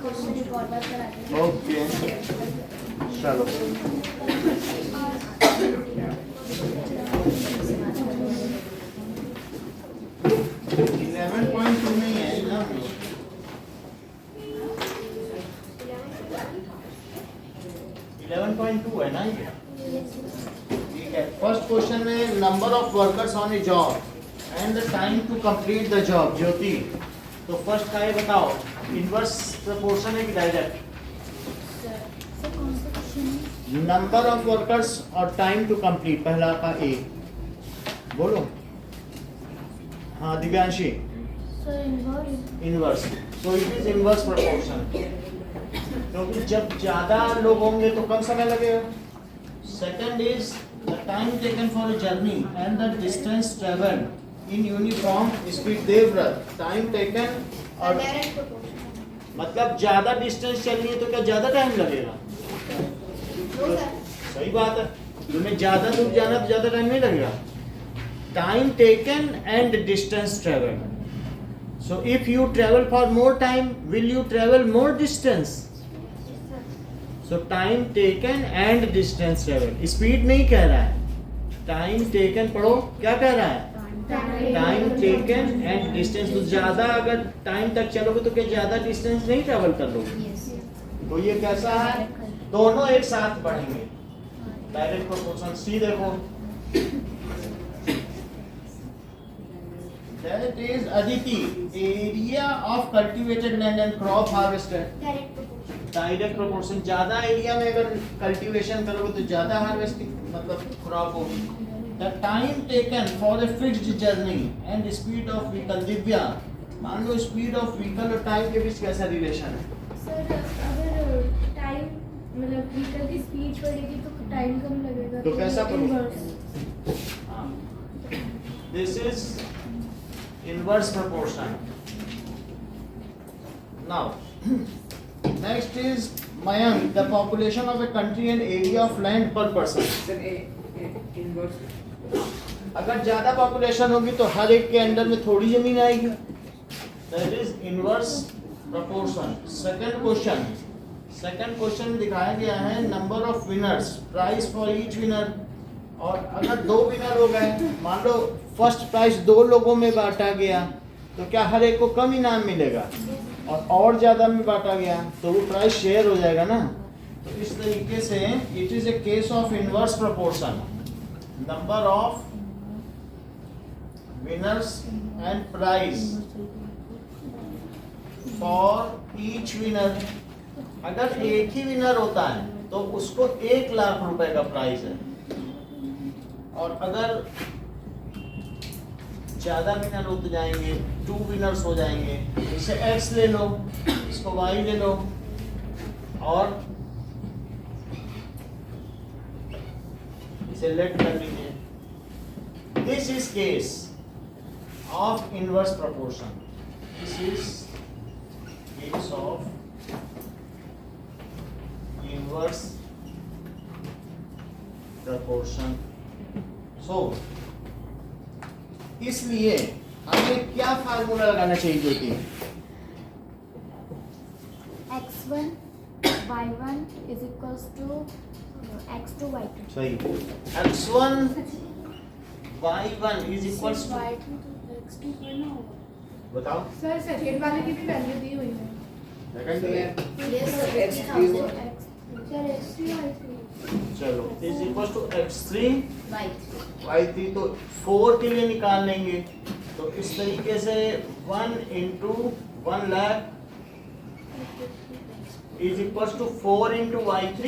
Okay चलो eleven point two में है ना 11.2 है ना ये ठीक है। फर्स्ट क्वेश्चन में number of workers on a job and the time to complete the job. Jyoti तो फर्स्ट का ये बताओ इनवर्स प्रोपोर्शन है कि डायरेक्ट? नंबर ऑफ वर्कर्स और टाइम टू कंप्लीट पहला का ए बोलो। हाँ दिव्यांशी इनवर्स तो इट इज इनवर्स प्रोपोर्शन क्योंकि जब ज्यादा लोग होंगे तो कम समय लगेगा। Second is the time taken for a journey and the distance travelled in uniform speed. Devvrat time taken और मतलब ज्यादा डिस्टेंस चलनी है तो क्या ज्यादा टाइम लगेगा? तो सही बात है, तुम्हें ज्यादा दूर जाना तो ज्यादा टाइम नहीं लगेगा। Time taken and distance travelled. So if you travel for more time, will you travel more distance? So time taken and distance traveled. Speed नहीं कह रहा है, time taken पढ़ो क्या कह रहा है? Time taken and distance। तो ज्यादा अगर टाइम तक चलोगे तो क्या ज्यादा डिस्टेंस नहीं ट्रेवल कर लोगे? तो ये कैसा है? दोनों एक साथ बढ़ेंगे। डायरेक्ट प्रोपोर्शन सी देखो। That is Aditi, area of cultivated land and crop harvested. Direct proportion। ज्यादा एरिया में अगर कल्टीवेशन करोगे तो ज्यादा हार्वेस्टिंग मतलब क्रॉप होगी। The time taken for a fixed journey and speed of vehicle। Divya मान लो स्पीड ऑफ व्हीकल और टाइम के बीच कैसा रिलेशन है? सर अगर टाइम मतलब व्हीकल की स्पीड बढ़ेगी तो टाइम कम लगेगा। तो कैसा करोगे? This is inverse proportion। Now next is Mayank, the population of a country and area of land per person। अगर ज्यादा पॉपुलेशन होगी तो हर एक के अंडर में थोड़ी जमीन आएगी। That is inverse proportion। Second question में दिखाया गया है number of winners, price for each winner. और अगर दो विनर हो गए, मान लो फर्स्ट प्राइज दो लोगों में बांटा गया तो क्या हर एक को कम इनाम मिलेगा? और ज्यादा में बांटा गया तो वो प्राइस शेयर हो जाएगा ना। तो इस तरीके से it is a case of inverse proportion. Number of winners and prize for each winner. अगर एक ही विनर होता है तो उसको 1 लाख रुपए का प्राइस है, और अगर ज्यादा विनर होते जाएंगे 2 विनर्स हो जाएंगे। इसे x ले लो, इसको y ले लो और इसे लेट कर लीजिए। This is case of inverse proportion. This is case of inverse proportion. So इसलिए हमें क्या फार्मूला लगाना चाहिए ज्योति? x1 y1 is equals to x2 y2। सही। x1 y1 is equals to y2 तो x2 करना होगा। बताओ। सर सेकंड वाले की भी वैल्यू दी हुई है। सेकंड चलो is equal to x3 y3। तो 4 के लिए निकाल लेंगे तो इस तरीके से 1 into 1 lakh is equal to 4 into y3।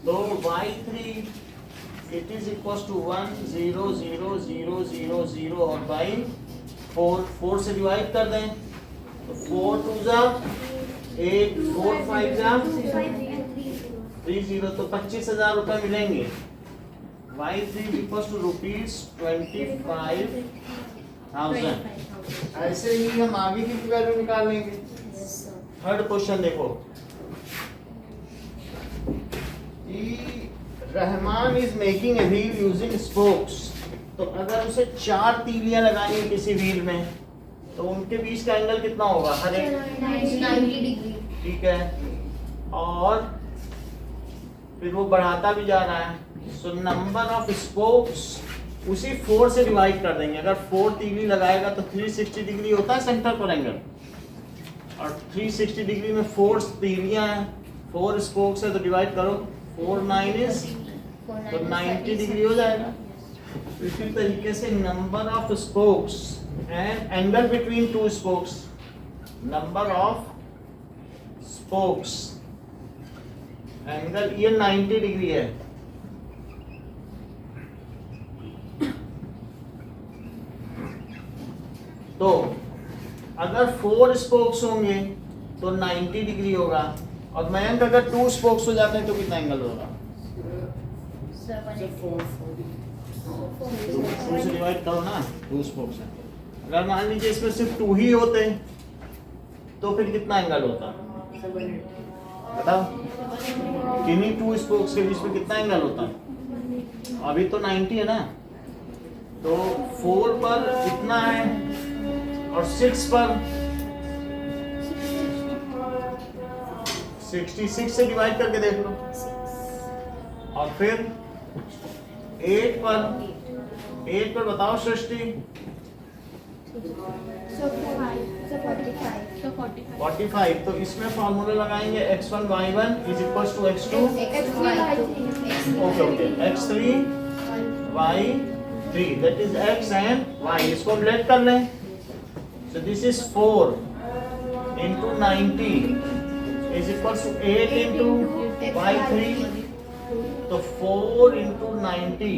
तो y3 it is equal to 1 0 0 0 0 0 और बाई 4 से डिवाइड कर दें तो 4 2 जा 8 4 5 जा 30 तो 25,000 रुपए मिलेंगे। y3 equals to ₹25,000। ऐसे ही हम आगे की वैल्यू निकाल लेंगे। थर्ड क्वेश्चन देखो, Rahman is making a wheel using spokes. तो अगर उसे 4 तीलियां लगानी है किसी व्हील में तो उनके बीच का एंगल कितना होगा? हर एक 90 डिग्री। ठीक है, और फिर वो बढ़ाता भी जा रहा है। सो नंबर ऑफ स्पोक्स उसी 4 से डिवाइड कर देंगे। अगर 4 तीली लगाएगा तो 360 डिग्री होता है सेंटर पर एंगल, और 360 डिग्री में 4 तीलियां हैं, 4 स्पोक्स है, तो डिवाइड करो 4 9 इज तो 90 डिग्री हो जाएगा। इसी तरीके से number of spokes and angle between 2 spokes, number of spokes angle, ये 90 डिग्री है। तो अगर 4 स्पोक्स होंगे तो 90 डिग्री होगा, और मयंक अगर 2 स्पोक्स हो जाते हैं तो कितना एंगल होगा? 2 से डिवाइड करो ना, 2 स्पोक्स है। अगर मान लीजिए इसमें सिर्फ 2 ही होते तो फिर कितना एंगल होता? बताओ, किन्हीं 2 स्पोक्स के बीच में कितना एंगल होता? अभी तो 90 है ना, तो 4 पर कितना है और 6 पर 66 से डिवाइड करके देख लो, और फिर 8 पर बताओ सृष्टि। 45, तो इसमें फॉर्मूला लगाएंगे x1 y1 is equal to x2 okay x3 y3, that is x and y। इसको हम लेट कर लें। So this is 4 into 90 is equal to 8 into y3, तो 4 into 90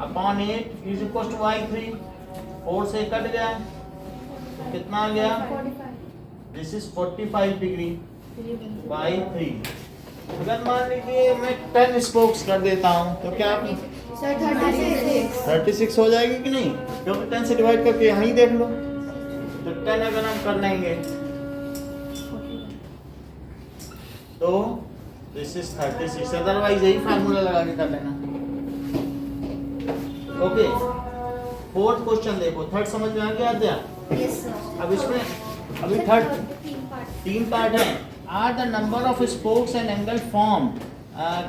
upon 8 is equal to y3। 4 से cut गया तो कितना आ गया? This is 45 degree by 3। अगर मान लीजिए मैं 10 स्पोक्स कर देता हूँ तो क्या 36 हो जाएगी कि नहीं? क्योंकि 10 से डिवाइड करके यहाँ ही देख लो, तो 10 अगर हम कर लेंगे तो दिस इज 36। अदरवाइज यही फार्मूला लगा के कर लेना। ओके, 4th क्वेश्चन देखो, 3rd समझ में आ गया अध्याय? अब इसमें अभी 3 पार्ट है। Are the number of spokes and angle form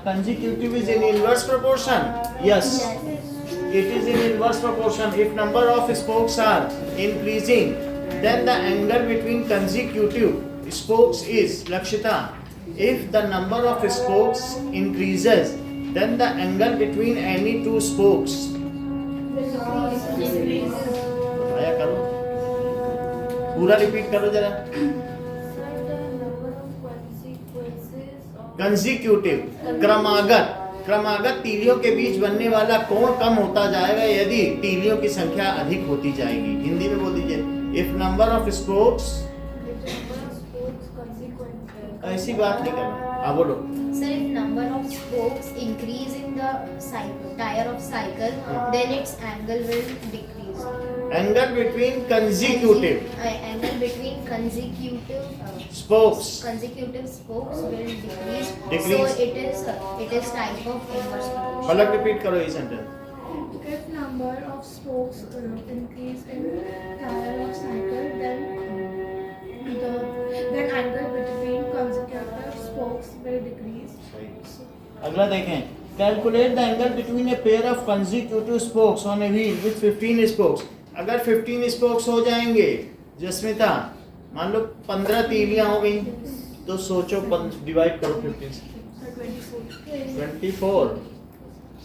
consecutive is in inverse proportion? Yes, it is in inverse proportion. If number of spokes are increasing, then the angle between consecutive spokes is, Lakshita, if the number of spokes increases, then the angle between any 2 spokes आया करो, पूरा repeat करो जरा। Consecutive क्रमागत तीलियों के बीच बनने वाला कोण कम होता जाएगा यदि तीलियों की संख्या अधिक होती जाएगी। हिंदी में बोल दीजिए, इफ नंबर ऑफ स्पोक्स, ऐसी बात नहीं करना। हाँ बोलो। Sir, if number of spokes increase in the cycle, tire of cycle, then its angle will decrease. Angle between consecutive Angle between consecutive spokes will decrease. Decrease. So it is type of inverse proportion. Palak repeat करो ये sentence. If number of spokes increase in tire of cycle, then angle between consecutive spokes will decrease. अगला देखें, calculate the angle between a pair of consecutive spokes on a wheel with 15 spokes. अगर 15 spokes हो जाएंगे जस्मिता, मान लो 15 तीलियां हो गई, तो सोचो डिवाइड करो 15 से 24,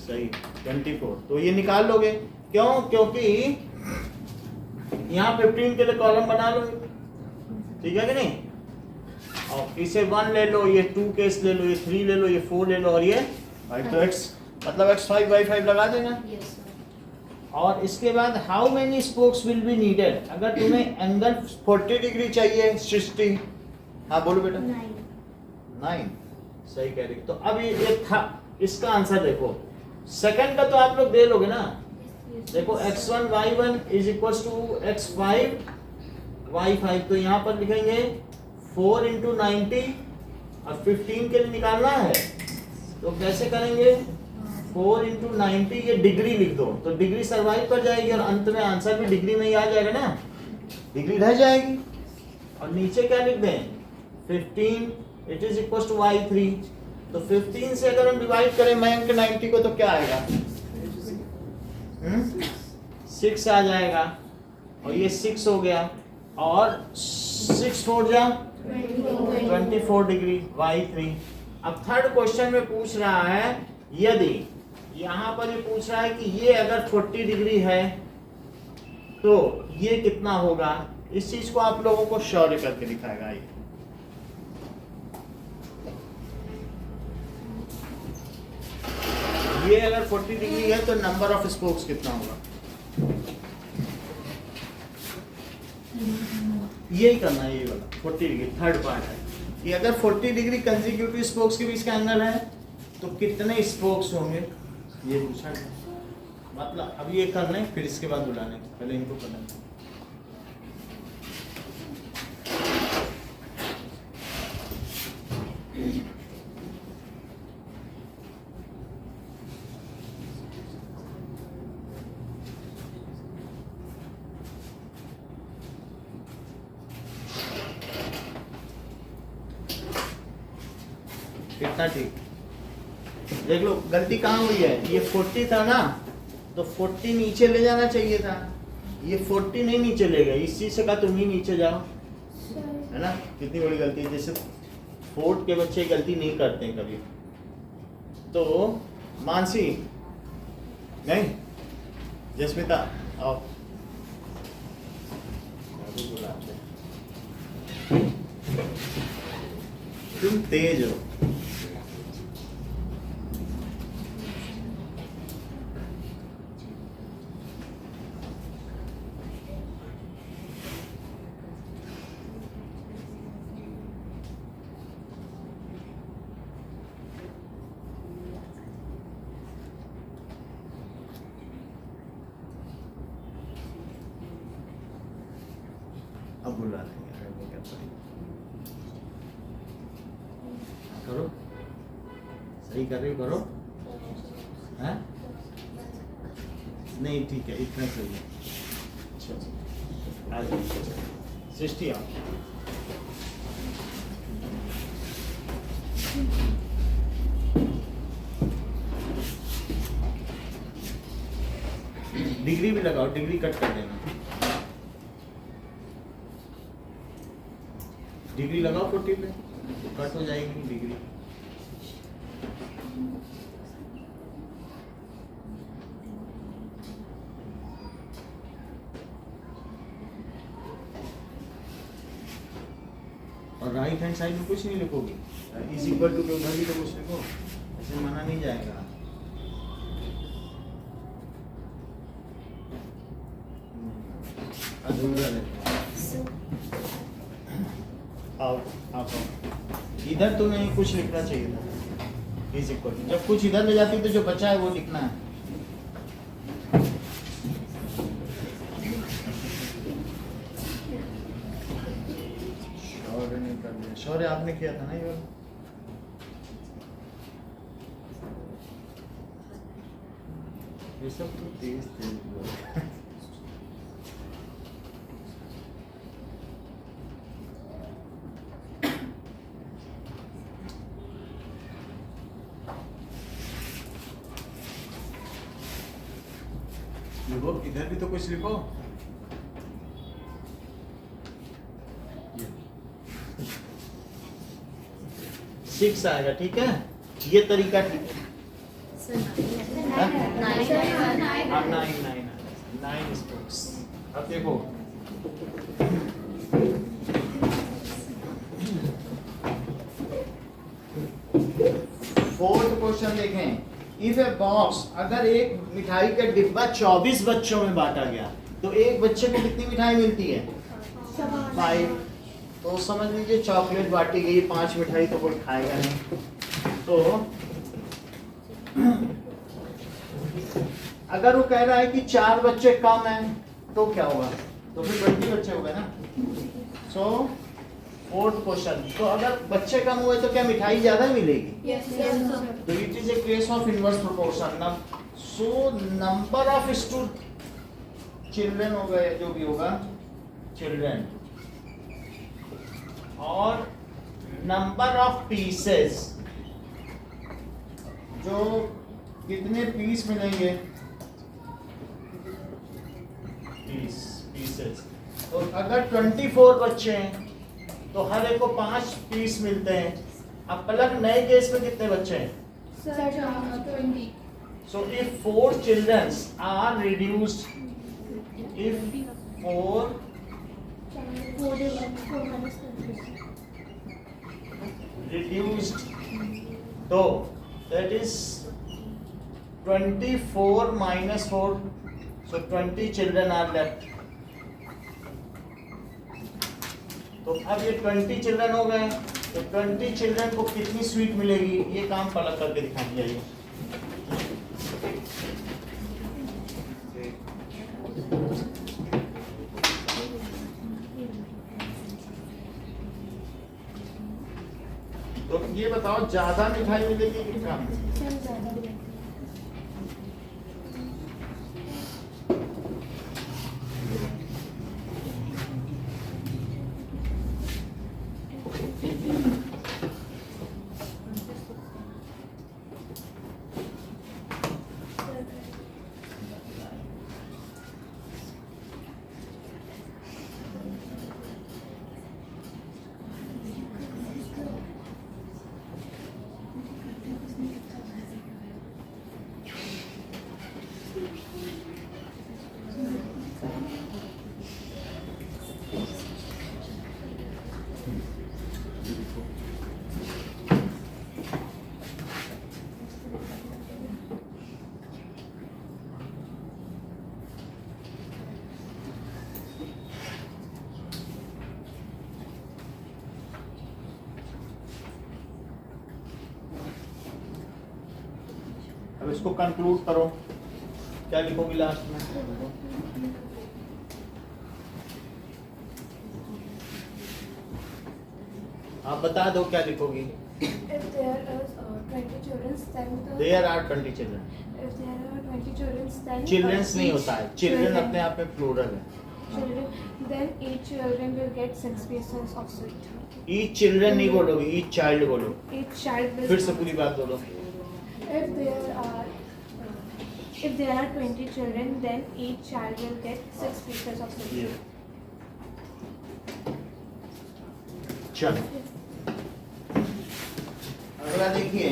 सही 24, तो ये निकाल लोगे। क्यों? क्योंकि यहाँ 15 के लिए कॉलम बना लो, ठीक है कि नहीं? और इसे 1 ले लो, ये 2 केस ले लो, ये 3 ले लो, ये 4 ले लो, और ये 5, तो x मतलब x5 y5 लगा देना। Yes, sir. और इसके बाद how many spokes will be needed? अगर तुम्हें एंगल 40 डिग्री चाहिए 60, हाँ बोलो बेटा। 9, सही कह रही। तो अब ये था, इसका आंसर देखो। सेकंड का तो आप लोग दे लोगे ना। देखो x1 y1 is equal to x5 y5, तो यहाँ पर लिखेंगे 4 into 90, और 15 के लिए निकालना है तो कैसे करेंगे? 4 into 90, ये डिग्री लिख दो, तो डिग्री सर्वाइव कर जाएगी और अंत में आंसर भी डिग्री में ही आ जाएगा ना, डिग्री रह जाएगी। और नीचे क्या लिख दें? 15 it is equal to y3। तो 15 से अगर हम डिवाइड करें मयंक 90 को तो क्या आएगा? 6 आ जाएगा और ये 6 हो गया और 6 4 जा 24 डिग्री y3। अब थर्ड क्वेश्चन में पूछ रहा है यदि यहाँ पर ये पूछ रहा है कि ये अगर 40 डिग्री है तो ये कितना होगा। इस चीज को आप लोगों को शौर्य करके दिखाएगा। ये अगर 40 डिग्री है तो नंबर ऑफ स्पोक्स कितना होगा, यही करना है। ये वाला 40 डिग्री थर्ड पार्ट है कि अगर 40 डिग्री कंसेक्यूटिव स्पोक्स के बीच का एंगल है तो कितने स्पोक्स होंगे, ये पूछा है। मतलब अब ये करना है, फिर इसके बाद बुलाने, पहले इनको करना है। कितना ठीक, देख लो गलती कहाँ हुई है। ये 40 था ना, तो 40 नीचे ले जाना चाहिए था। ये 40 नहीं नीचे ले गए, इस चीज से कहा तुम ही नीचे जाओ, है ना। कितनी बड़ी गलती है। जैसे फोर्थ के बच्चे गलती नहीं करते हैं कभी। तो मानसी नहीं, जस्मिता आओ, तुम तेज हो। अब बुला लेंगे, क्या करो, सही कर रही हो, करो। हैं? नहीं ठीक है, इतना सही है। अच्छा सृष्टि आओ। डिग्री भी लगाओ, डिग्री कट कर देना। डिग्री लगाओ 40 पे, कट हो जाएगी डिग्री। और राइट हैंड साइड में कुछ नहीं लिखोगे, इज इक्वल टू के उधर भी तो कुछ लिखो, ऐसे माना नहीं जाएगा। अधूरा रहता है। आओ आप इधर तो नहीं, कुछ लिखना चाहिए था। इज इक्वल टू जब कुछ इधर ले जाती तो जो बचा है वो लिखना है। शौर्य नहीं कर दिया, शौर्य आपने किया था ना ये वाला। ये सब तो तेज तेज लिखो, इधर भी तो कुछ लिखो। सिक्स आएगा, ठीक है। ये तरीका ठीक है। Nine spokes. अब देखो फोर्थ क्वेश्चन देखें। इफ ए बॉक्स, अगर एक मिठाई का डिब्बा 24 बच्चों में बांटा गया तो एक बच्चे को कितनी मिठाई मिलती है? 5। तो समझ लीजिए चॉकलेट बांटी गई, 5 मिठाई तो कोई खाएगा नहीं। तो अगर वो कह रहा है कि 4 बच्चे कम हैं तो क्या होगा? तो फिर 20 बच्चे हो गए ना। सो फोर्थ क्वेश्चन, तो अगर बच्चे कम हुए तो क्या मिठाई ज्यादा मिलेगी? तो it is a case of inverse proportion. So number of children हो गए, जो भी होगा चिल्ड्रन, और नंबर ऑफ पीसेस, जो कितने पीस मिलेंगे, पीसेस। तो अगर 24 बच्चे हैं तो हर एक को 5 पीस मिलते हैं। अब अलग नए केस में कितने बच्चे हैं? Sir, 20. So if 4 children are reduced, if 4 reduced, so that is 24 minus 4, so 20 children are left. तो अब ये 20 चिल्ड्रन हो गए, तो 20 चिल्ड्रन को कितनी स्वीट मिलेगी, ये काम पलट करके दिखा दिया। ये तो ये बताओ ज्यादा मिठाई मिलेगी कि कम? अब इसको कंक्लूड करो, क्या लिखोगी लास्ट में? आप बता दो क्या लिखोगी? If there is 20 children, then the There are 20 children. if there are 20 children, then children's नहीं each होता है, चिल्ड्रन अपने आप में प्लूरल है। children, then each children will get 6 pieces of sweet. Each children नहीं बोलोगे, ईच चाइल्ड बोलो। Each child will. फिर से पूरी बात बोलो। If there are 20 children, then each child will get 6 pieces of sweet. चलो अगला देखिए,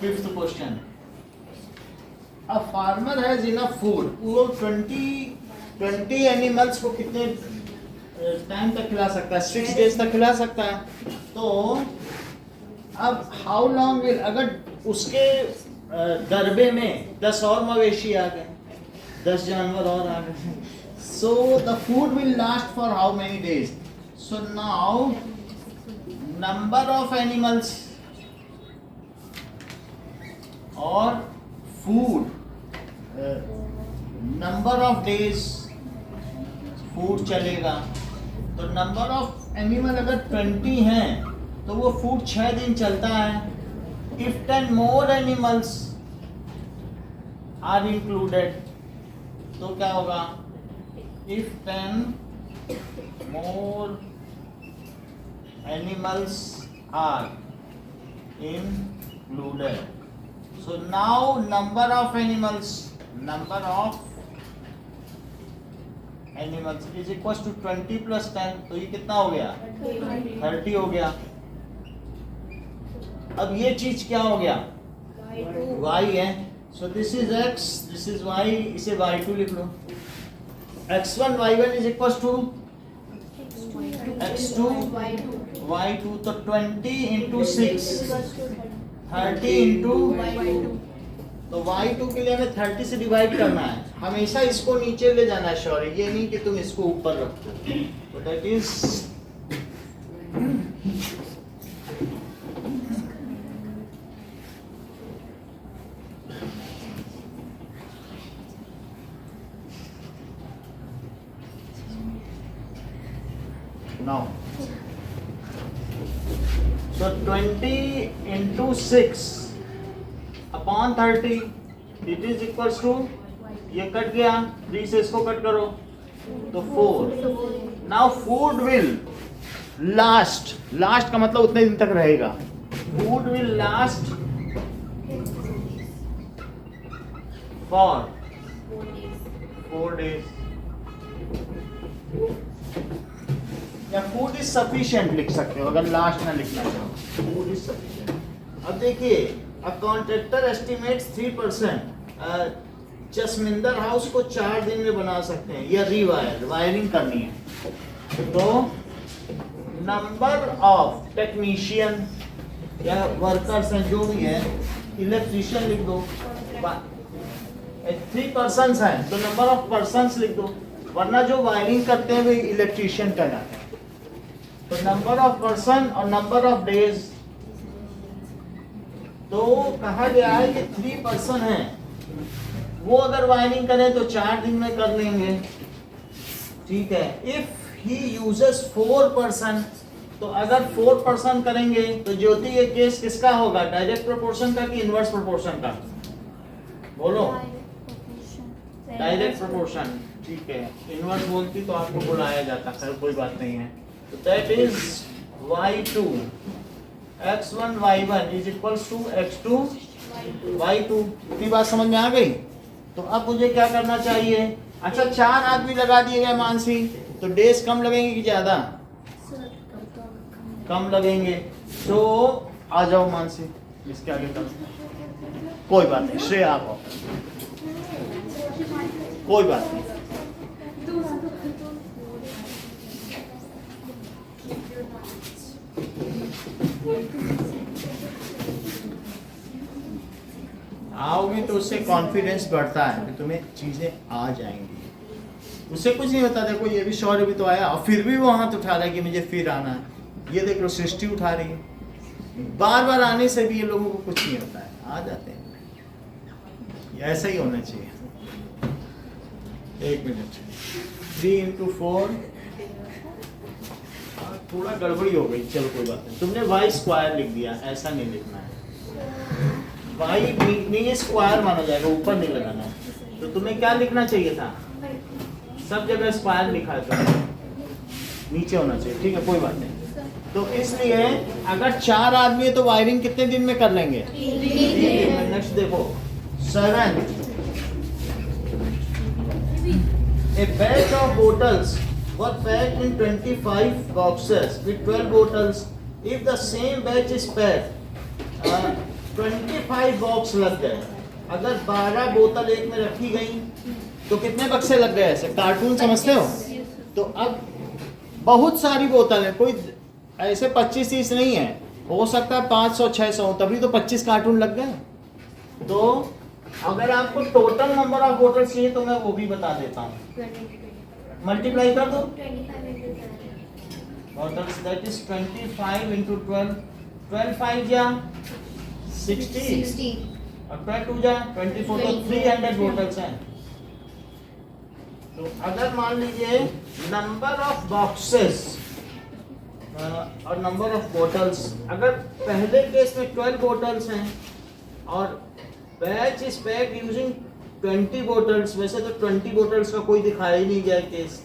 5th question. A farmer has enough food, वो 20 एनिमल्स को कितने टाइम तक खिला सकता है? 6 डेज तक खिला सकता है। तो अब हाउ लॉन्ग विल, अगर उसके दरबे में 10 और मवेशी आ गए, 10 जानवर और आ गए, so the food will last for how many days? So now number of animals और food, number of days food चलेगा। तो नंबर ऑफ एनिमल अगर 20 हैं तो वो फूड 6 दिन चलता है। If 10 more animals are included, तो क्या होगा? If 10 more animals are included, so now number of animals is equals to 20 plus 10, तो ये कितना हो गया? 30 हो गया। अब ये चीज क्या हो गया? y है। सो this is x, this is y, इसे y2 लिख लो। x1 y1 is equal to x2 y2, तो 20 इंटू 6 30 इंटू, तो y2 के लिए हमें 30 से डिवाइड करना है। हमेशा इसको नीचे ले जाना है शौर्य, ये नहीं कि तुम इसको ऊपर रखो। तो that is now. So 20 into 6 upon 30, it is equals to, ये कट गया, 3 से इसको कट करो तो 4. Now food will लास्ट का मतलब उतने दिन तक रहेगा। Food will last for 4 days या फूड इज सफिशिएंट लिख सकते हो अगर लास्ट ना लिखना चाहो। Food is sufficient. अब देखिए, a contractor estimates 3%। Jasminder house को 4 दिन में बना सकते हैं या वायरिंग करनी है। तो नंबर ऑफ टेक्नीशियन या वर्कर्स हैं जो भी है, इलेक्ट्रीशियन लिख दो। 3 persons हैं तो नंबर ऑफ पर्सन्स लिख दो, वरना जो वायरिंग करते हैं वे इलेक्ट्रीशियन कहलाते हैं। तो नंबर ऑफ पर्सन और नंबर ऑफ डेज, तो कहा गया है कि 3 person हैं, वो अगर वायरिंग करें तो 4 दिन में कर लेंगे, ठीक है। इफ ही यूजेस 4 person, तो अगर 4 person करेंगे तो ज्योति ये केस किसका होगा, डायरेक्ट प्रोपोर्शन का कि इनवर्स प्रोपोर्शन का? बोलो। डायरेक्ट प्रोपोर्शन, ठीक है। इनवर्स बोलती तो आपको बुलाया जाता, खैर कोई बात नहीं है। तो that is y2 x1 y1 is equals to x2 y2। इतनी बात समझ में आ गई? तो अब मुझे क्या करना चाहिए? अच्छा, 4 आदमी लगा दिए गए मानसी, तो डेज कम लगेंगे कि ज्यादा? कम लगेंगे। तो आ जाओ मानसी, इसके आगे कम, कोई बात नहीं। श्रेय आप आओ, कोई बात नहीं। आओगे तो उससे कॉन्फिडेंस बढ़ता है कि तुम्हें चीजें आ जाएंगी। उससे कुछ नहीं होता। देखो ये भी शौर्य भी तो आया और फिर भी वो हाथ उठा रहा है कि मुझे फिर आना है। ये देख लो, सृष्टि उठा रही है। बार बार आने से भी ये लोगों को कुछ नहीं होता है, आ जाते हैं। ऐसा ही होना चाहिए। 1 मिनट। 3 into 4 थोड़ा गड़बड़ी हो गई, चलो कोई बात नहीं। तुमने y स्क्वायर लिख दिया, ऐसा नहीं लिखना है। y नहीं स्क्वायर माना जाएगा, ऊपर नहीं लगाना है। तो तुम्हें क्या लिखना चाहिए था? सब जगह स्क्वायर लिखा है तो नीचे होना चाहिए, ठीक है, कोई बात नहीं। तो इसलिए अगर 4 आदमी है तो वायरिंग कितने दिन में कर लेंगे? 3 दिन में। नेक्स्ट देखो, 7 A batch of bottles were packed in 25 boxes with 12 bottles. If the same batch is packed, 25 box लग गए। अगर 12 बोतल एक में रखी गई तो कितने बक्से लग गए? ऐसे कार्टून समझते हो? तो अब बहुत सारी बोतल है, कोई ऐसे 25-30 नहीं है, हो सकता है 500-600, तभी तो 25 कार्टून लग गए। तो अगर आपको टोटल नंबर ऑफ बोतल्स चाहिए तो मैं वो भी बता देता हूँ। मल्टीप्लाई कर दो। Bottles that is 25 into 12। 12 5 जा 60 और 12 2 जा 24, तो 300 बोतल्स हैं। तो अगर मान लीजिए नंबर ऑफ बॉक्सेस और नंबर ऑफ बोतल्स, अगर पहले केस में 12 बोतल्स हैं और batch is packed using 20 bottles, वैसे तो 20 बोतल्स का कोई दिखाया ही नहीं गया केस।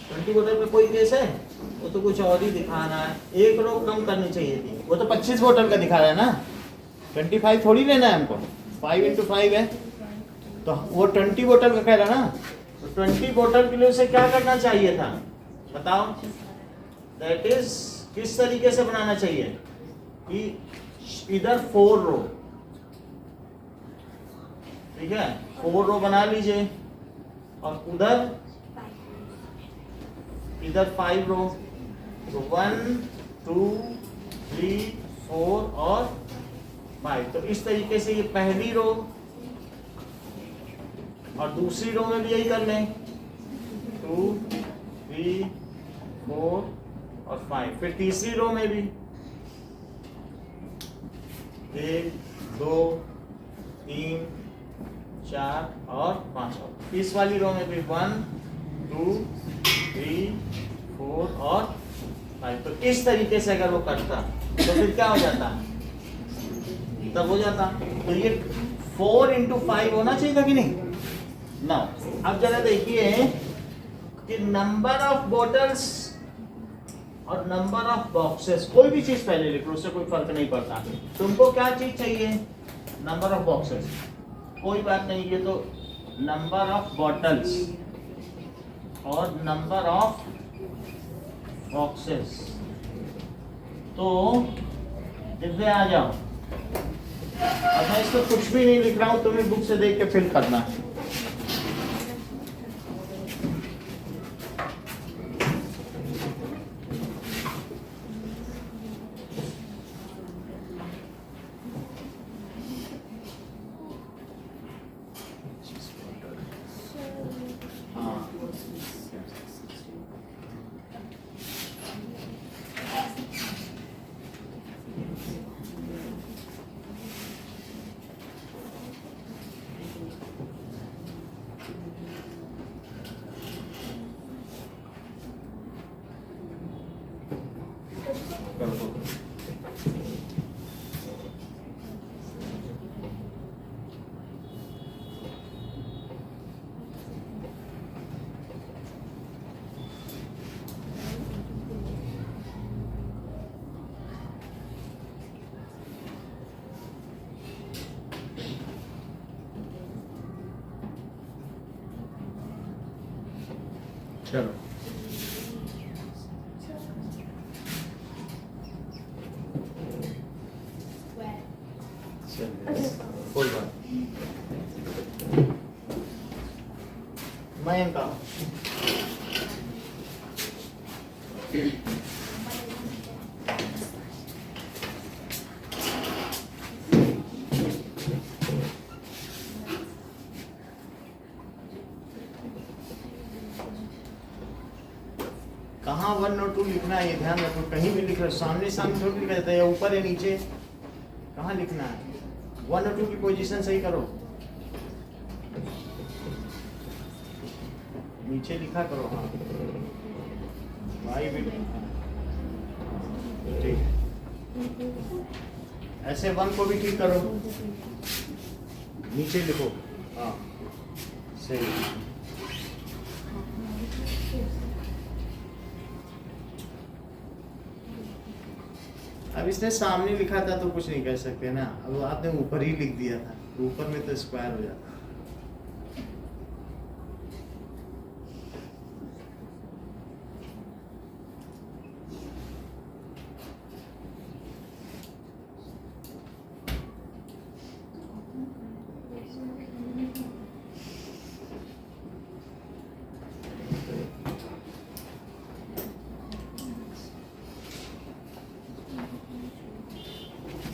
20 बोतल में कोई केस है? वो तो कुछ और ही दिखाना है। 1 रो कम करनी चाहिए थी, वो तो 25 बोतल का दिखा रहा है ना। 25 थोड़ी लेना है हमको, 5 into 5 है, तो वो 20 बोतल का कह रहा ना। तो 20 बोतल के लिए उसे क्या करना चाहिए था बताओ? दैट इज किस तरीके से बनाना चाहिए कि इधर 4 रो, ठीक है, 4 रो बना लीजिए और उधर इधर 5 रो। तो 1 2 3 4 और 5। तो इस तरीके से ये पहली रो और दूसरी रो में भी यही कर लें, 2 3 4 और 5। फिर तीसरी रो में भी 1 2 3 4 और 5। इस वाली रो में भी 1 2 3 4 और 5। तो इस तरीके से अगर वो करता तो फिर क्या हो जाता? तब हो जाता। तो ये 4 into 5 होना चाहिए था कि नहीं? ना। अब जरा देखिए कि नंबर ऑफ बोटल्स और नंबर ऑफ बॉक्सेस, कोई भी चीज पहले लिख लो, उससे कोई फर्क नहीं पड़ता। तुमको क्या चीज चाहिए? नंबर ऑफ बॉक्सेस, कोई बात नहीं, ये तो नंबर ऑफ बॉटल्स और नंबर ऑफ बॉक्सेस। तो दिव्य आ जाओ। अब मैं इसको कुछ भी नहीं लिख रहा हूं, तुम्हें बुक से देख के फिल करना है। चलो कोई बात नहीं। मयंका कहाँ 1 और 2 लिखना है, ये ध्यान रखो। कहीं भी लिख रहे हो, सामने सामने थोड़ी लिखा जाता है, या ऊपर या नीचे, कहाँ लिखना है? 1 और 2 की पोजीशन सही करो, नीचे लिखा करो। हाँ भाई भी ठीक, ऐसे 1 को भी ठीक करो, नीचे लिखो। हाँ सही। अब इसने सामने लिखा था तो कुछ नहीं कह सकते ना, अब आपने ऊपर ही लिख दिया था, ऊपर में तो स्क्वायर हो जाता।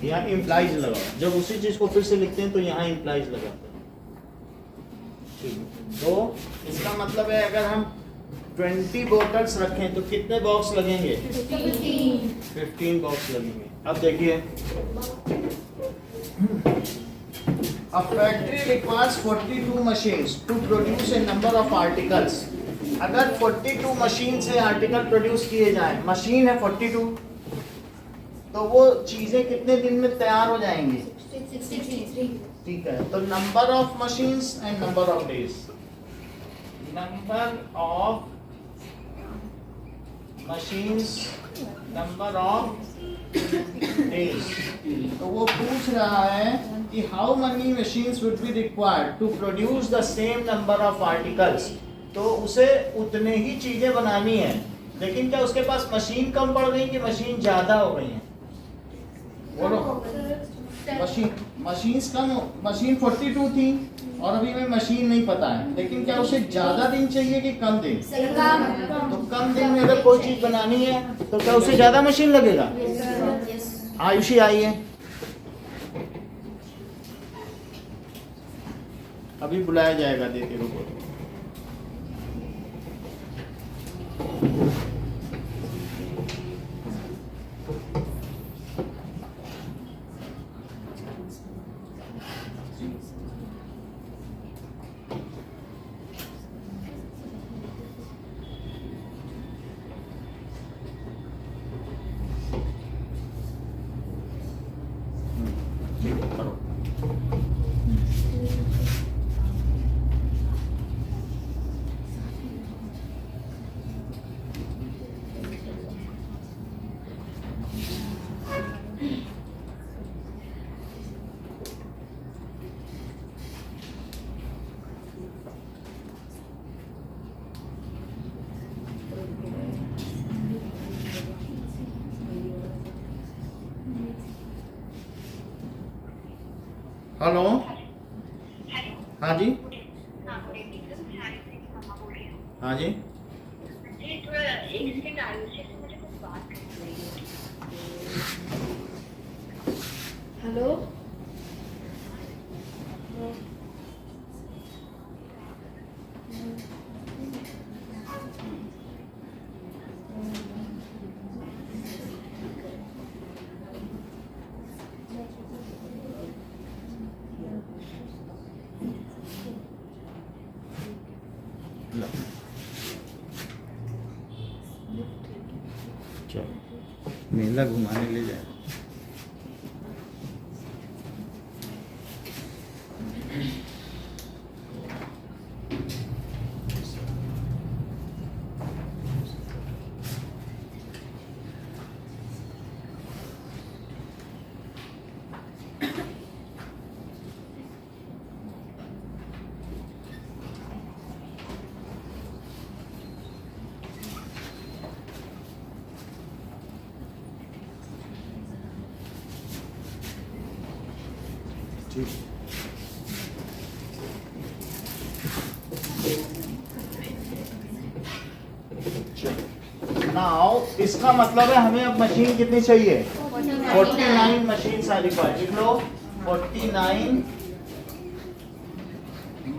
यहाँ इम्प्लाइज लगाओ, जब उसी चीज को फिर से लिखते हैं तो यहाँ इम्प्लाइज लगाते हैं। ठीक, तो इसका मतलब है अगर हम 20 बॉटल्स रखें तो कितने बॉक्स लगेंगे? 15 बॉक्स लगेंगे। अब देखिए, A factory requires 42 machines to produce a number of articles. अगर 42 मशीन से आर्टिकल प्रोड्यूस किए जाए, मशीन है 42, तो वो चीजें कितने दिन में तैयार हो जाएंगी? 63. ठीक है, तो number of machines and number of days. Number of machines, number of days. तो वो पूछ रहा है कि how many machines would be required to produce the same number of articles. तो उसे उतने ही चीजें बनानी है, लेकिन क्या उसके पास मशीन कम पड़ गई कि मशीन ज्यादा हो गई है? बोलो। मशीन्स कम, मशीन 42 थी और अभी में मशीन नहीं पता है, लेकिन क्या उसे ज्यादा दिन चाहिए कि कम दिन? तो कम दिन में अगर कोई चीज बनानी है तो क्या उसे ज्यादा मशीन लगेगा? आयुषी आई है, अभी बुलाया जाएगा, देते रुको। हेलो, हाँ जी, हाँ जी, हेलो। लो। चलो मेला घुमाने ले जाए। ठीक। नाउ इसका मतलब है हमें अब मशीन कितनी चाहिए? 49 machines are required. लिख लो 49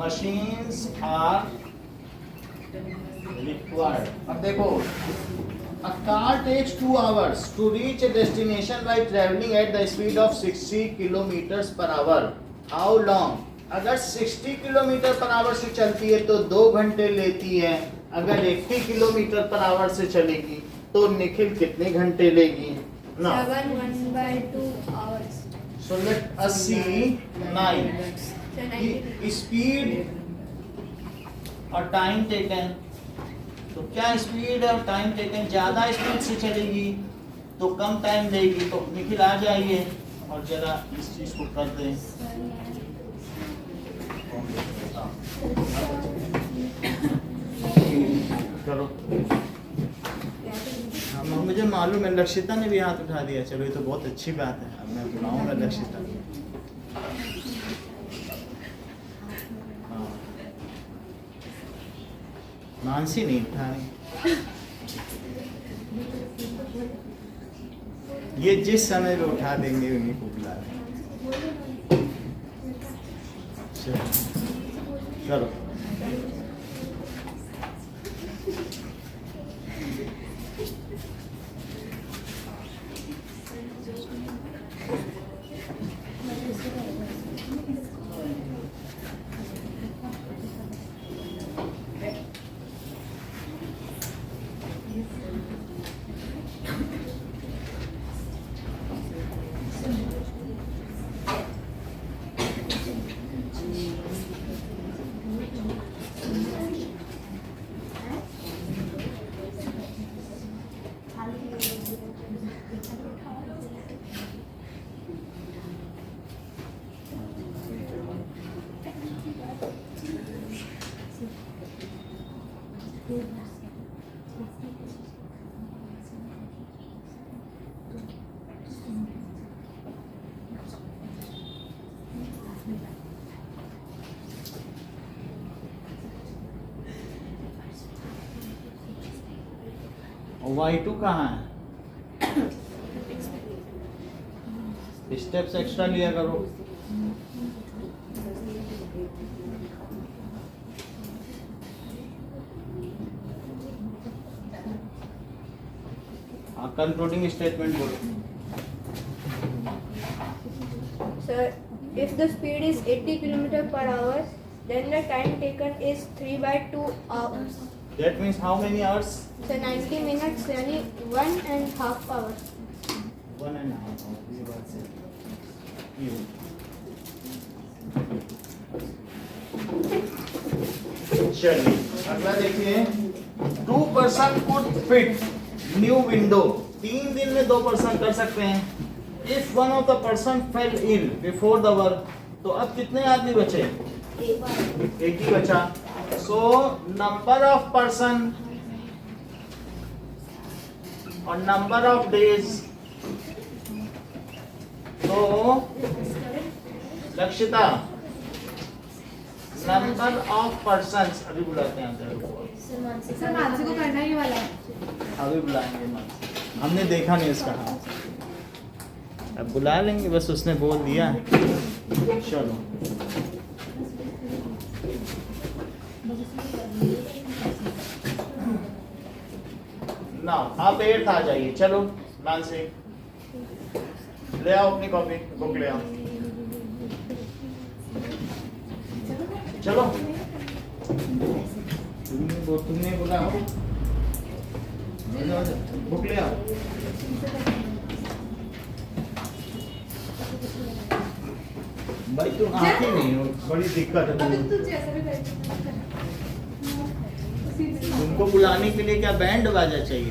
machines are required. अब देखो, a car takes 2 hours to reach a destination by traveling at the speed of 60 kilometers per hour. How long? अगर 60 किलोमीटर पर आवर से चलती है तो 2 घंटे लेती है। अगर 80 किलोमीटर पर आवर से चलेगी तो निखिल कितने घंटे लेगी? ना 7/2 hours. सो लेट अस सी 9 स्पीड और टाइम टेकन। तो क्या स्पीड और टाइम टेकन? ज्यादा स्पीड से चलेगी तो कम टाइम लेगी। तो निखिल आ जाइए और जरा इस चीज को कर दें। करो। हाँ, मुझे मालूम है लक्षिता ने भी हाथ उठा दिया। चलो ये तो बहुत अच्छी बात है। अब मैं बुलाऊंगा लक्षिता। हाँ। मानसी नहीं उठा रही। ये जिस समय पे उठा देंगे उन्हीं को बुला रहे। चलो Y2 कहाँ है? स्टेप्स एक्स्ट्रा लिया करो। कंक्लूडिंग स्टेटमेंट बोलो। Sir, if the speed is 80 km/h, then the time taken is 3/2 hours. That means how many hours? So 90 minutes, yani 1.5 hours. 1.5 hours। ये बात सही। ये। चलिए अगला देखिए। 2 person could fit new window। 3 दिन में 2 person कर सकते हैं। If one of the person fell ill before the work, तो अब कितने आदमी बचे? एक ही बचा। So number of person और number of days, तो लक्षिता, नंबर ऑफ पर्सन्स अभी बुलाते हैं अंदर को। सर मानसी को करना ही वाला है। अभी बुलाएंगे मानसी, हमने देखा नहीं उसका हाथ, अब बुला लेंगे, बस उसने बोल दिया। चलो ना, आप 8th आ जाइए। चलो मानसी ले आओ अपनी कॉपी बुक ले आओ। चलो तुमने बोला हो, बुक ले आओ। भाई तुम आती नहीं हो, बड़ी दिक्कत है तुमको बुलाने के लिए। क्या बैंड बाजा चाहिए?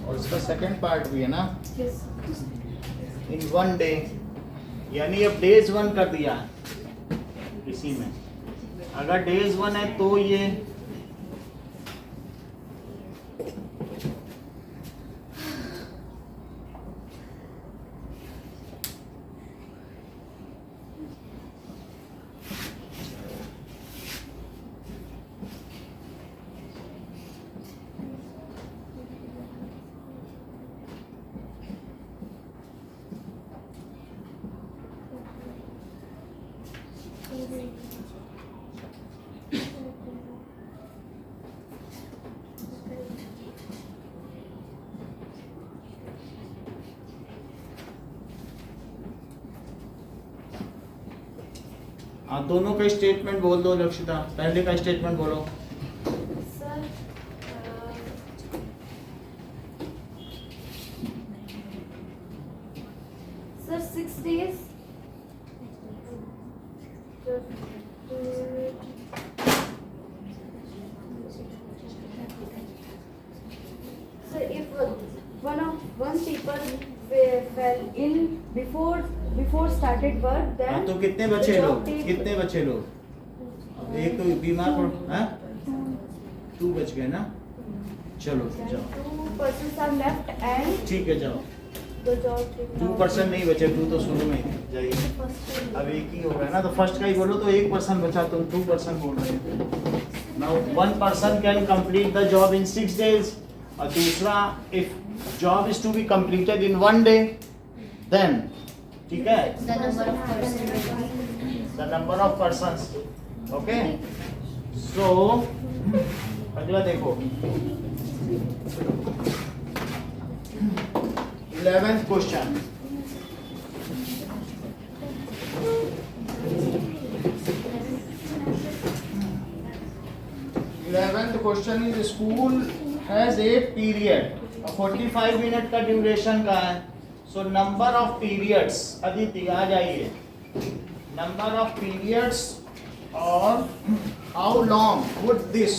और इसका सेकंड पार्ट भी है ना, इन 1 डे, यानी अब डेज 1 कर दिया इसी में। अगर डेज 1 है तो ये आप दोनों का स्टेटमेंट बोल दो। लक्षिता पहले का स्टेटमेंट बोलो। Sir 6 days. Sir, if one people fell in before started work, then हाँ, तो कितने बचे the job लोग? take- कितने बचे लोग? एक तो बीमार पड़, हैं? 2 बच गए ना। चलो जाओ, 2 persons are left and ठीक है जाओ। the job take 2% नहीं बचे, 2 तो शुरू में ही जाइए। अब एक ही हो गया ना, तो फर्स्ट का ही बोलो। तो 1% बचा, तुम 2% बोल रहे हो। Now 1 person can complete the job in 6 days, और दूसरा if job is to be completed in 1 day, then ठीक है, The number of persons will be the number of persons, okay? So अगला देखो, 11th question. 11th question is school has a period, 45 minute का duration का है। So number of periods, Aditi आ जाइए, number of periods और हाउ लॉन्ग वुड दिस,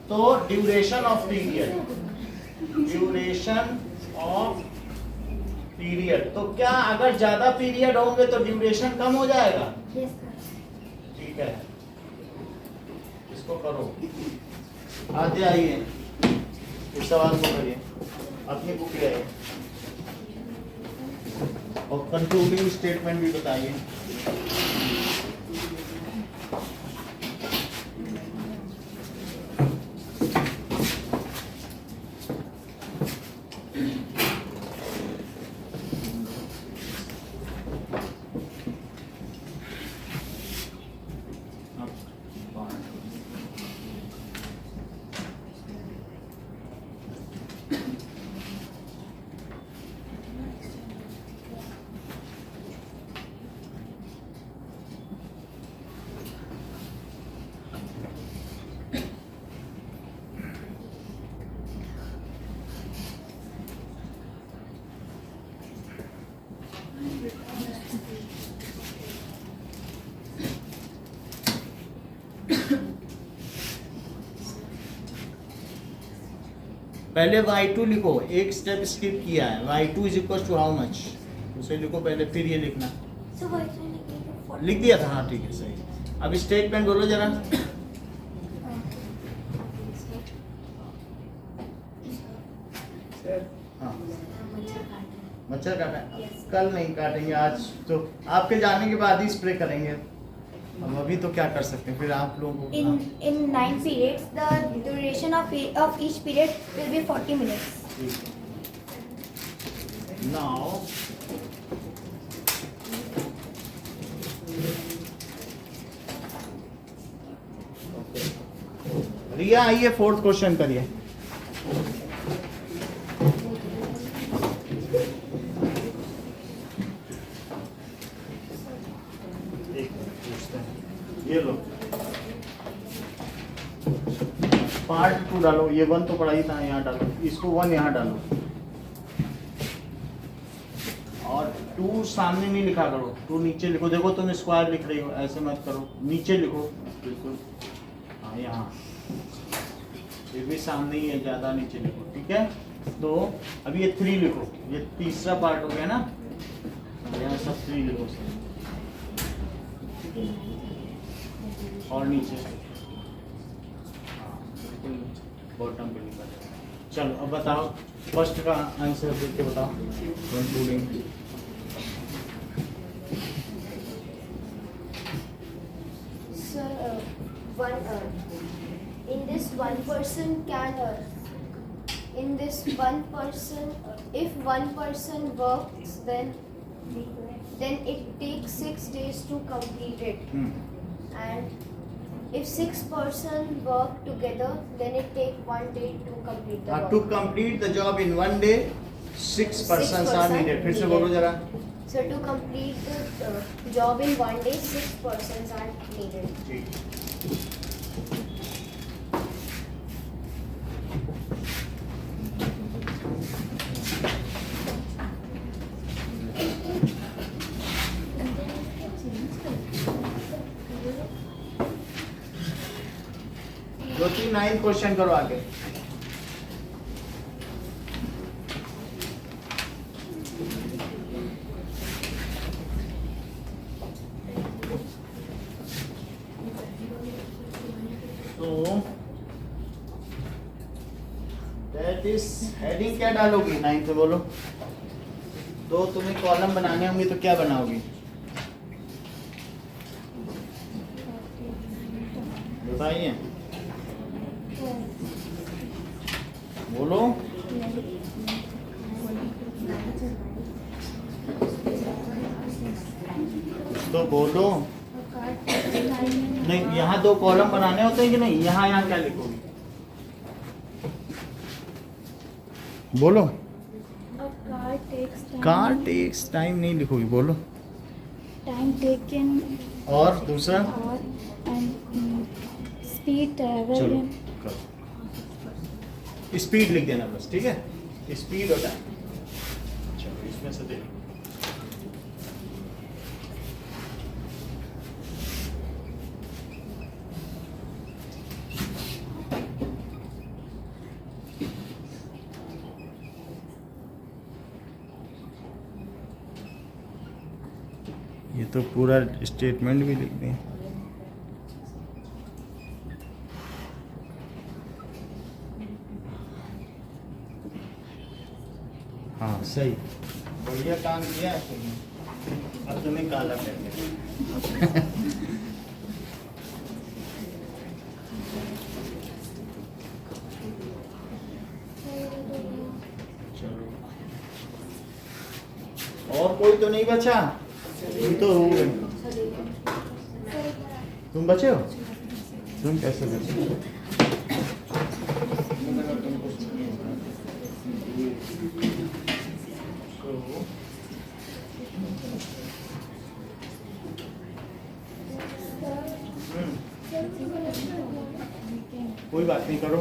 तो duration of period, duration of period. तो क्या अगर ज्यादा पीरियड होंगे तो ड्यूरेशन कम हो जाएगा? ठीक है, इसको करो। आते आइए, इस सवाल को करिए, अपनी बुक ले आइए और कंक्लूडिंग स्टेटमेंट भी बताइए। पहले y2 लिखो, एक स्टेप स्किप किया है। y2 is equal to how much, उसे लिखो पहले, फिर ये लिखना। लिख दिया था, हाँ ठीक है सही। अब स्टेटमेंट बोलो जरा। हाँ मच्छर काटा है? कल नहीं काटेंगे, आज तो आपके जाने के बाद ही स्प्रे करेंगे। अब अभी तो क्या कर सकते हैं, फिर आप लोगों को In 9 periods, the duration of each period will be 40 minutes. Now रिया आइए, 4th क्वेश्चन करिए। ये लो पार्ट 2 डालो, ये 1 तो पढ़ा ही था, यहाँ डालो, इसको 1 यहाँ डालो और 2 सामने नहीं लिखा करो, 2 नीचे लिखो। देखो तुम स्क्वायर लिख रही हो, ऐसे मत करो, नीचे लिखो बिल्कुल। हाँ यहाँ ये भी सामने ही है, ज़्यादा नीचे लिखो, ठीक है। तो अब ये 3 लिखो, ये तीसरा पार्ट हो गया ना, यहाँ सब 3 लिखो सब। और नीचे बॉटम पे लिखा जाए। चलो अब बताओ, फर्स्ट का आंसर देख के बताओ। Concluding Sir, in this one person can, in this one person, if one person works, then it takes 6 days to complete it. And if 6 person work together, then it take 1 day to complete the work. to complete the job in 1 day 6 persons are needed। फिर से बोलो जरा। So to complete the job in 1 day, 6 persons are needed. ठीक। दो 3 9 question करो आगे। तो that is heading क्या डालोगी 9 पे बोलो। तो तुम्हें कॉलम बनाने होंगे तो क्या बनाओगी, बताइए बोलो। तो बोलो। नहीं, यहाँ 2 कॉलम बनाने होते हैं कि नहीं, यहाँ यहाँ क्या लिखोगी, बोलो। कार टेक्स टाइम नहीं लिखोगी, बोलो। Time taken और दूसरा and speed travel. चलो करो, स्पीड लिख देना बस, ठीक है, स्पीड और टाइम। चलो इसमें से देखो, ये तो पूरा स्टेटमेंट भी लिख दें। हाँ सही, बढ़िया काम किया है तुमने। अब तुम्हें काला पेन दे। चलो और कोई तो नहीं बचा, तुम तो हो गए। तुम बचे हो, तुम कैसे बचे? कोई बात नहीं, करो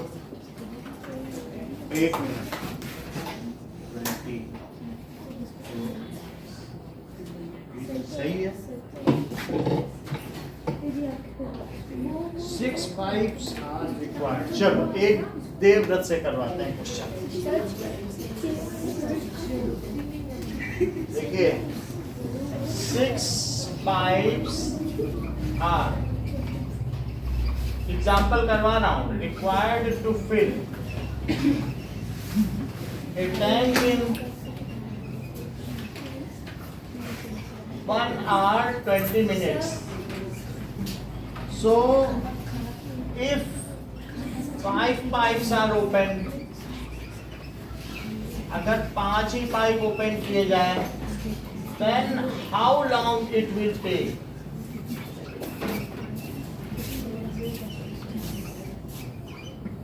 1 मिनट। 20 सही है। 6 पाइप्स आर रिक्वायर्ड। चलो एक देवव्रत से करवाते हैं क्वेश्चन। देखिए 6 पाइप्स आर, एग्जाम्पल करवा रहा हूं, required to fill a tank in 1 hour 20 minutes. So if 5 pipes are opened, अगर 5 ही पाइप ओपन किए जाए, then how long it will take?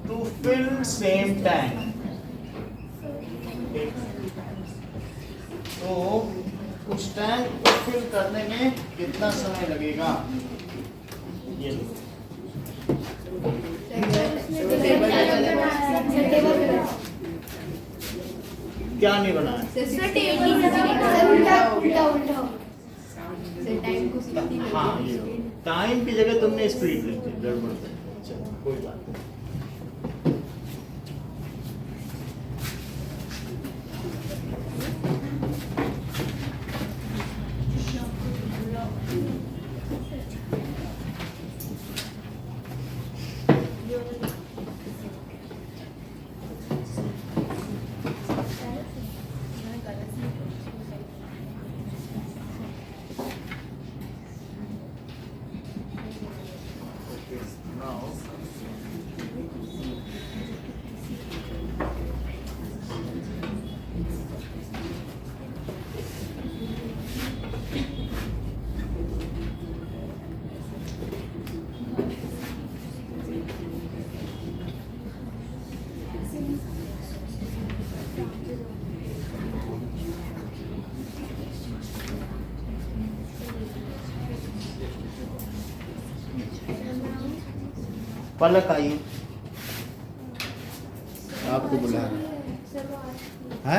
To fill same tank. तो उस टैंक को फिल करने में कितना समय लगेगा? ये क्या नहीं बना है? हाँ, ये टाइम की जगह तुमने स्पीड लिखी, गड़बड़ है। चलो कोई बात नहीं। पलक आई, आपको बुला रहा है,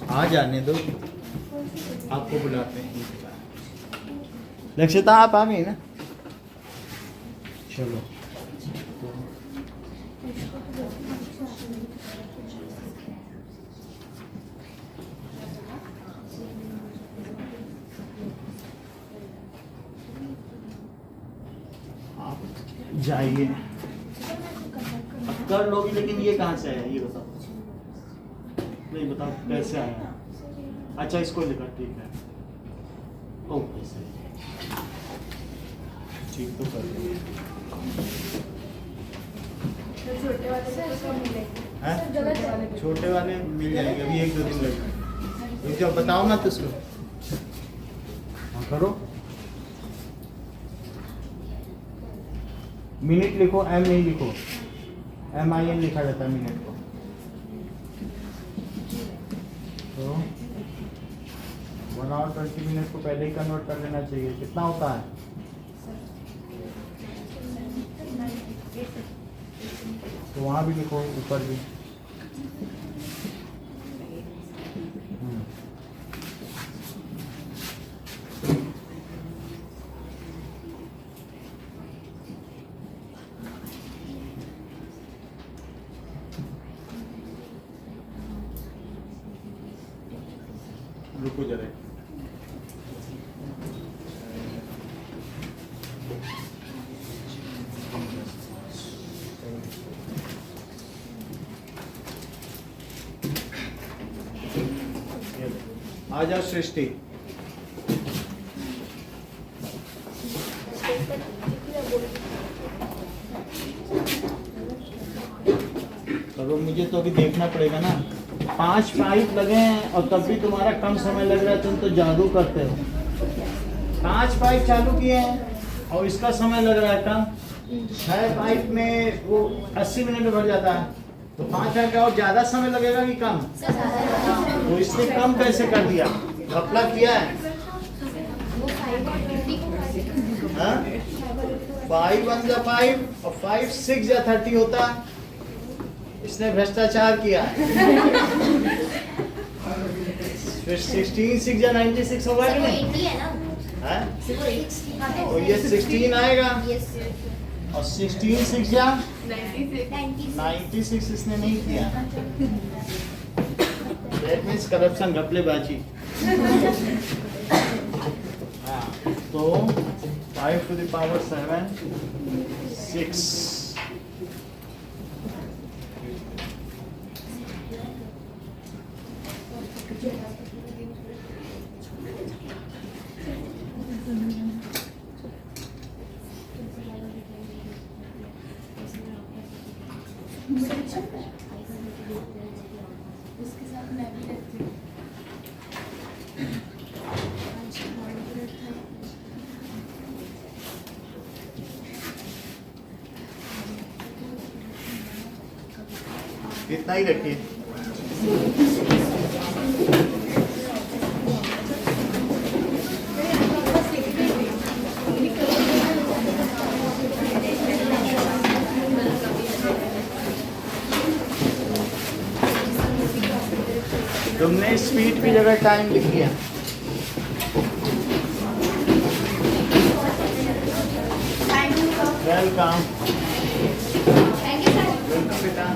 आ जाने दो, आपको बुलाते हैं। लक्षिता आप आ गई ना? चलो आप जाइए, कर लोगी, लेकिन ये कहाँ से आया ये बताओ? नहीं बताओ कैसे आया? अच्छा इसको लिखा, ठीक है, ओके सही, ठीक तो कर दिया। छोटे वाले मिल जाएंगे, अभी 1-2 दिन लगेगा। जब बताओ ना तो उसको हाँ करो। मिनट लिखो, एम नहीं लिखो, MIN लिखा जाता है मिनट को। तो 1 hour 20 मिनट को पहले ही कन्वर्ट कर लेना चाहिए। कितना होता है? तो वहाँ भी लिखो, ऊपर भी। रुको जरा, आ जाओ सृष्टि। करो, मुझे तो अभी देखना पड़ेगा ना। 5 पाइप लगे हैं और तब भी तुम्हारा कम समय लग रहा है, तुम तो जादू करते हो। 5 पाइप चालू किए हैं और इसका समय लग रहा है कम। 6 पाइप में वो 80 मिनट में भर जाता है, तो 5 पाइप का और ज्यादा समय लगेगा कि कम? तो इसने कम कैसे कर दिया? घपला किया है। 5 1 जा 5 और 5 6 जा 30 होता है। इसने भ्रष्टाचार किया है। फिर 16 6 जा 96 होगा कि नहीं? तो ये 16 आएगा और 16 6 जा 96 इसने नहीं किया। That means करप्शन, घपलेबाजी। तो 5 to the power 7 6 5 उसके साथ मैं भी रहती हूँ। इतना ही रखिए। तुमने स्पीड की जगह टाइम लिख दिया। Welcome. Thank you, sir. Welcome बेटा।